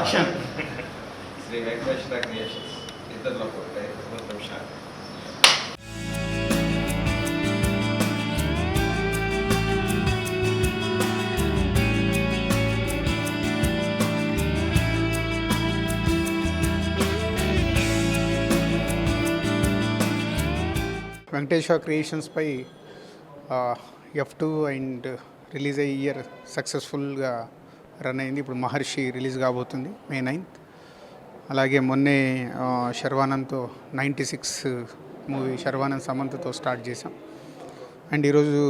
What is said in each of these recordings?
Action. Shri Venkateswara creations ఇద్దరిలో ఒకటే మొత్తం షాట్. వెంకటేశ్వర క్రియేషన్స్పై F2 అండ్ రిలీజ్ అయ్యే ఇయర్ సక్సెస్ఫుల్గా రన్ అయింది. ఇప్పుడు మహర్షి రిలీజ్ కాబోతుంది May 9th. అలాగే మొన్నే శర్వానంద్తో 96 మూవీ శర్వానంద్ సమంతతో స్టార్ట్ చేసాం. అండ్ ఈరోజు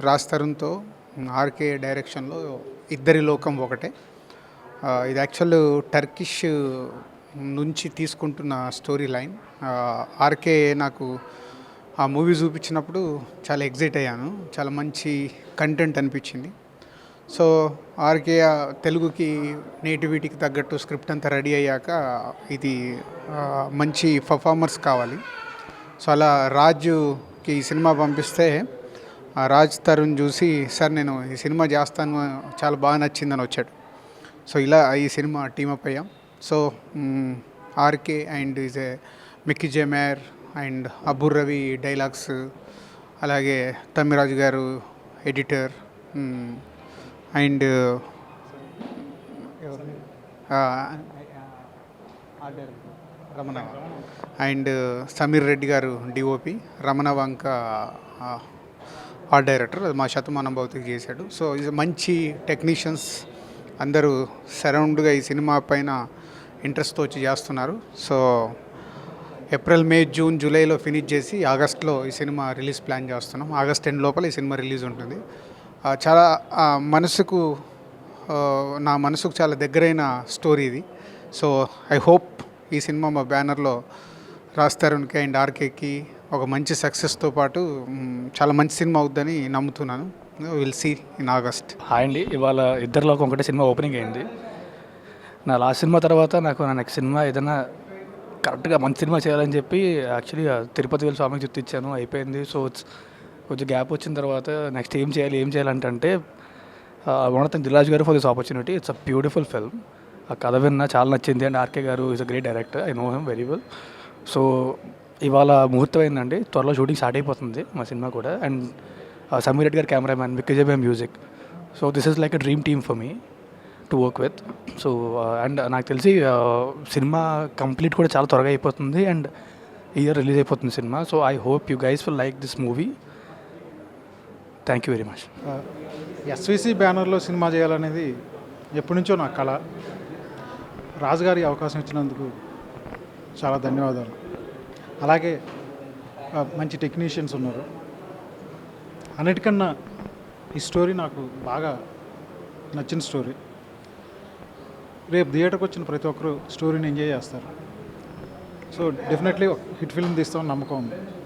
రాజ్ తరుణ్తో ఆర్కే డైరెక్షన్లో ఇద్దరి లోకం ఒకటే. ఇది యాక్చువల్ టర్కిష్ నుంచి తీసుకుంటున్న స్టోరీ లైన్. ఆర్కే నాకు ఆ మూవీ చూపించినప్పుడు చాలా ఎగ్జైట్ అయ్యాను. చాలా మంచి కంటెంట్ అనిపించింది. సో ఆర్కే తెలుగుకి నేటివిటీకి తగ్గట్టు స్క్రిప్ట్ అంతా రెడీ అయ్యాక ఇది మంచి పర్ఫార్మర్స్ కావాలి. సో అలా రాజుకి ఈ సినిమా పంపిస్తే రాజ్ తరుణ్ చూసి సార్ నేను ఈ సినిమా చేస్తాను, చాలా బాగా నచ్చిందని వచ్చాడు. సో ఇలా ఈ సినిమా టీమప్ అయ్యాం. So RK and is a Mickey J Meyer and Abburi Ravi dialogues, అలాగే Tammiraju garu editor, and Ramana and Sameer Reddy garu DOP, Ramana వంక ఆర్ట్ డైరెక్టర్, మా శతమానం భౌతికి చేశాడు. సో ఇది మంచి టెక్నీషియన్స్ అందరూ సరౌండ్గా ఈ సినిమా పైన ఇంట్రెస్ట్తో వచ్చి చేస్తున్నారు. సో ఏప్రిల్, మే, జూన్, జూలైలో ఫినిష్ చేసి ఆగస్ట్లో ఈ సినిమా రిలీజ్ ప్లాన్ చేస్తున్నాం. ఆగస్ట్ 10 లోపల ఈ సినిమా రిలీజ్ ఉంటుంది. చాలా నా మనసుకు చాలా దగ్గరైన స్టోరీ ఇది. సో ఐ హోప్ ఈ సినిమా మా బ్యానర్లో రాజ్ తరుణ్కి అండ్ ఆర్కేకి ఒక మంచి సక్సెస్తో పాటు చాలా మంచి సినిమా అవుద్దని నమ్ముతున్నాను. Will see in August. Hi అండి, ఇవాళ ఇద్దరిలో ఒకటే సినిమా ఓపెనింగ్ అయింది. నా లాస్ట్ సినిమా తర్వాత నాకు నా నెక్స్ట్ సినిమా ఏదైనా కరెక్ట్గా మంచి సినిమా చేయాలని చెప్పి యాక్చువల్లీ తిరుపతి వెళ్ళి స్వామికి గుర్తిచ్చాను, అయిపోయింది. సో కొంచెం గ్యాప్ వచ్చిన తర్వాత నెక్స్ట్ ఏం చేయాలంటే వన్ ఆఫ్ దిల్ రాజు గారు for this opportunity. It's a beautiful film. ఆ కథ విన్నా చాలా నచ్చింది. అండ్ ఆర్కే గారు is a great director, I know him very well. So ఇవాళ ముహూర్తం అయిందండి, త్వరలో షూటింగ్ స్టార్ట్ అయిపోతుంది మా సినిమా కూడా. And Sameer Reddy garu cameraman, Mickey J Meyer music. So this is like a dream team for me to work with. So and నాకు తెలిసి సినిమా కంప్లీట్ కూడా చాలా త్వరగా అయిపోతుంది అండ్ ఇయర్ రిలీజ్ అయిపోతుంది సినిమా. So I hope you guys will like this movie. Thank you very much. SVC బ్యానర్లో సినిమా చేయాలనేది ఎప్పటి నుంచో నా కళ. రాజుగారి అవకాశం ఇచ్చినందుకు చాలా ధన్యవాదాలు. అలాగే మంచి టెక్నీషియన్స్ ఉన్నారు. అన్నిటికన్నా ఈ స్టోరీ నాకు బాగా నచ్చిన స్టోరీ. రేపు థియేటర్కి వచ్చిన ప్రతి ఒక్కరూ స్టోరీని ఎంజాయ్ చేస్తారు. సో డెఫినెట్లీ హిట్ ఫిల్మ్ తీస్తామని నమ్మకం ఉంది.